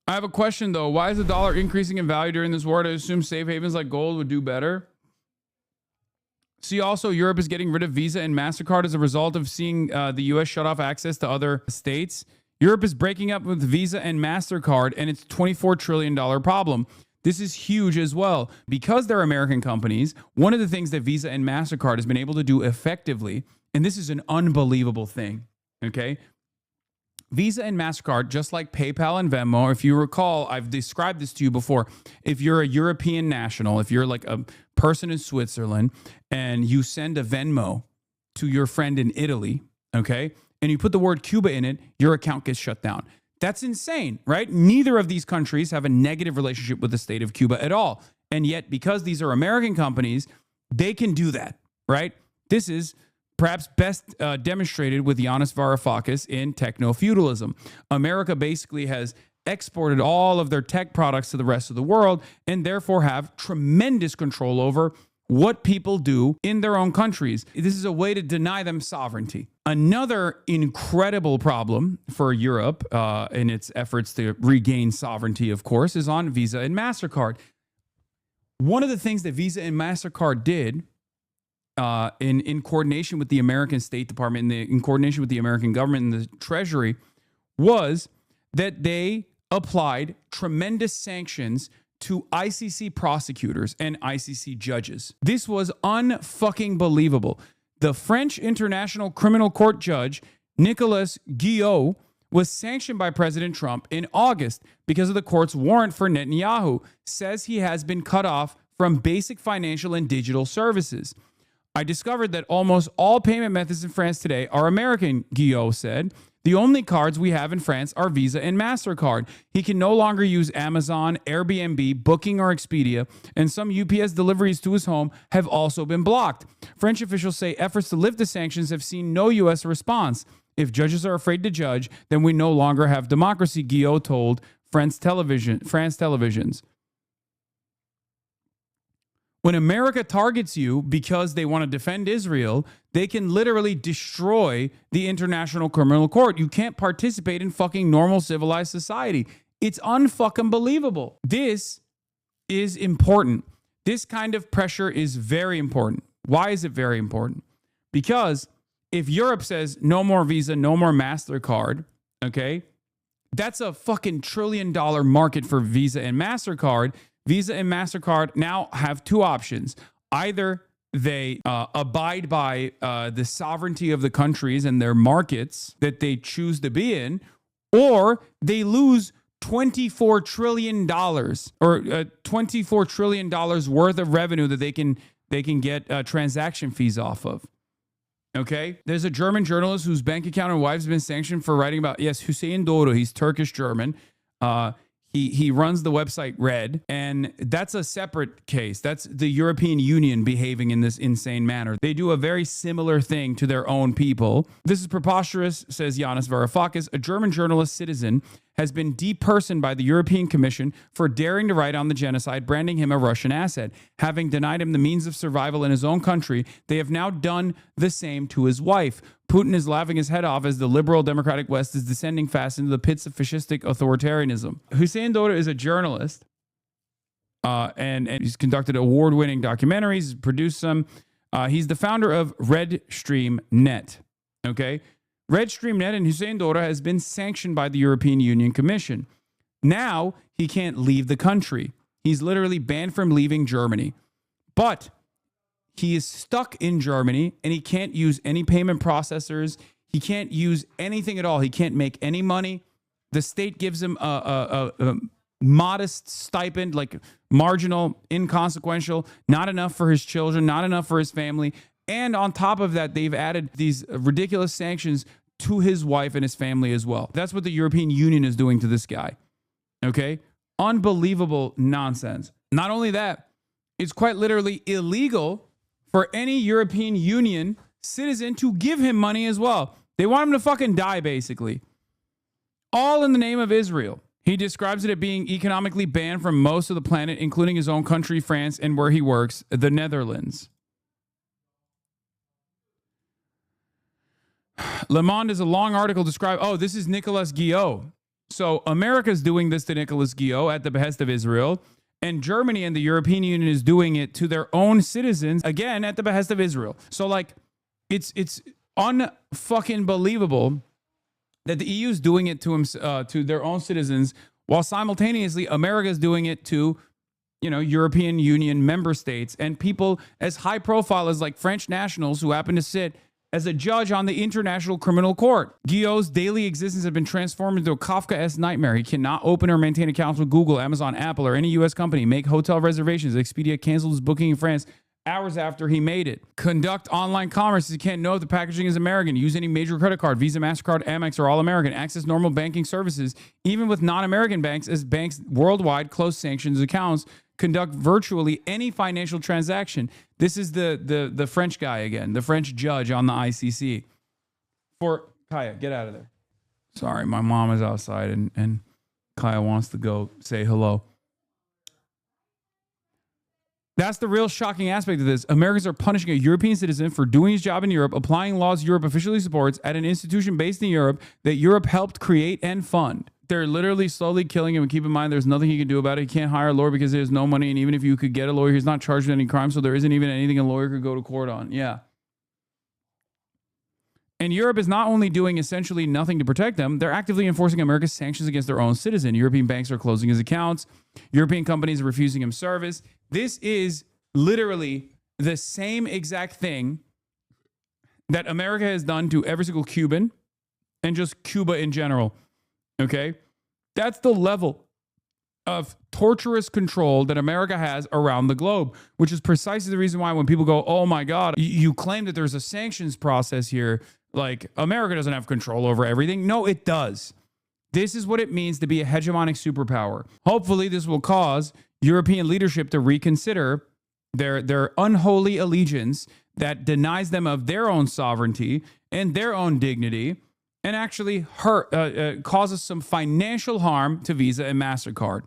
I have a question, though. Why is the dollar increasing in value during this war? I assume safe havens like gold would do better. See, also, Europe is getting rid of Visa and MasterCard as a result of seeing the U.S. shut off access to other states. Europe is breaking up with Visa and MasterCard, and it's a $24 trillion problem. This is huge as well. Because they're American companies, one of the things that Visa and MasterCard has been able to do effectively, and this is an unbelievable thing, okay? Visa and MasterCard, just like PayPal and Venmo, if you recall, I've described this to you before. If you're a European national, if you're like a person in Switzerland and you send a Venmo to your friend in Italy, okay, and you put the word Cuba in it, your account gets shut down. That's insane, right? Neither of these countries have a negative relationship with the state of Cuba at all. And yet, because these are American companies, they can do that, right? This is perhaps best demonstrated with Yanis Varoufakis in techno-feudalism. America basically has exported all of their tech products to the rest of the world and therefore have tremendous control over what people do in their own countries. This is a way to deny them sovereignty. Another incredible problem for Europe in its efforts to regain sovereignty, of course, is on Visa and MasterCard. One of the things that Visa and MasterCard did in coordination with the American State Department, in coordination with the American government and the Treasury, was that they applied tremendous sanctions to ICC prosecutors and ICC judges. This was unfucking believable. The French International Criminal Court judge, Nicolas Guillot, was sanctioned by President Trump in August because of the court's warrant for Netanyahu, says he has been cut off from basic financial and digital services. I discovered that almost all payment methods in France today are American, Guillot said. The only cards we have in France are Visa and MasterCard. He can no longer use Amazon, Airbnb, Booking, or Expedia, and some UPS deliveries to his home have also been blocked. French officials say efforts to lift the sanctions have seen no U.S. response. If judges are afraid to judge, then we no longer have democracy, Guillot told France televisions. When America targets you because they want to defend Israel, they can literally destroy the International Criminal Court. You can't participate in fucking normal civilized society. It's unfucking believable. This is important. This kind of pressure is very important. Why is it very important? Because if Europe says no more Visa, no more MasterCard, okay, that's a fucking $1 trillion market for Visa and MasterCard. Visa and MasterCard now have two options. Either they abide by the sovereignty of the countries and their markets that they choose to be in, or they lose $24 trillion or $24 trillion worth of revenue that they can get transaction fees off of. Okay? There's a German journalist whose bank account and wife's been sanctioned for writing about, yes, Hüseyin Doğru. He's Turkish-German. He runs the website Red, and that's a separate case. That's the European Union behaving in this insane manner. They do a very similar thing to their own people. This is preposterous, says Yanis Varoufakis. A German journalist citizen has been depersoned by the European Commission for daring to write on the genocide, branding him a Russian asset. Having denied him the means of survival in his own country, they have now done the same to his wife. Putin is laughing his head off as the liberal democratic West is descending fast into the pits of fascistic authoritarianism. Hüseyin Doğru is a journalist, and he's conducted award-winning documentaries, produced some. He's the founder of Redstream.net. Okay, Redstream.net and Hüseyin Doğru has been sanctioned by the European Union Commission. Now he can't leave the country. He's literally banned from leaving Germany. But he is stuck in Germany and he can't use any payment processors. He can't use anything at all. He can't make any money. The state gives him a modest stipend, like marginal, inconsequential, not enough for his children, not enough for his family. And on top of that, they've added these ridiculous sanctions to his wife and his family as well. That's what the European Union is doing to this guy. Okay? Unbelievable nonsense. Not only that, it's quite literally illegal for any European Union citizen to give him money as well. They want him to fucking die, basically. All in the name of Israel. He describes it as being economically banned from most of the planet, including his own country, France, and where he works, the Netherlands. Le Monde is a long article describing, this is Nicolas Guillot. So America's doing this to Nicolas Guillot at the behest of Israel, and Germany and the European Union is doing it to their own citizens, again, at the behest of Israel. So, like, it's unfucking believable that the EU is doing it to their own citizens, while simultaneously America is doing it to, European Union member states and people as high profile as like French nationals who happen to sit as a judge on the International Criminal Court. Guillot's daily existence has been transformed into a Kafka-esque nightmare. He cannot open or maintain accounts with Google, Amazon, Apple, or any U.S. company, make hotel reservations. Expedia canceled his booking in France hours after he made it. Conduct online commerce. He can't know if the packaging is American. Use any major credit card, Visa, MasterCard, Amex, or all American. Access normal banking services, even with non-American banks, as banks worldwide close sanctions accounts. Conduct virtually any financial transaction. This is the French guy again, the French judge on the ICC. For Kaya, get out of there. Sorry, my mom is outside and Kaya wants to go say hello. That's the real shocking aspect of this. Americans are punishing a European citizen for doing his job in Europe, applying laws Europe officially supports at an institution based in Europe that Europe helped create and fund. They're literally slowly killing him. And keep in mind, there's nothing he can do about it. He can't hire a lawyer because there's no money. And even if you could get a lawyer, he's not charged with any crime. So there isn't even anything a lawyer could go to court on. Yeah. And Europe is not only doing essentially nothing to protect them, they're actively enforcing America's sanctions against their own citizen. European banks are closing his accounts. European companies are refusing him service. This is literally the same exact thing that America has done to every single Cuban and just Cuba in general. Okay? That's the level of torturous control that America has around the globe, which is precisely the reason why when people go, oh my God, you claim that there's a sanctions process here, like America doesn't have control over everything. No, it does. This is what it means to be a hegemonic superpower. Hopefully this will cause European leadership to reconsider their unholy allegiance that denies them of their own sovereignty and their own dignity, and actually causes some financial harm to Visa and MasterCard.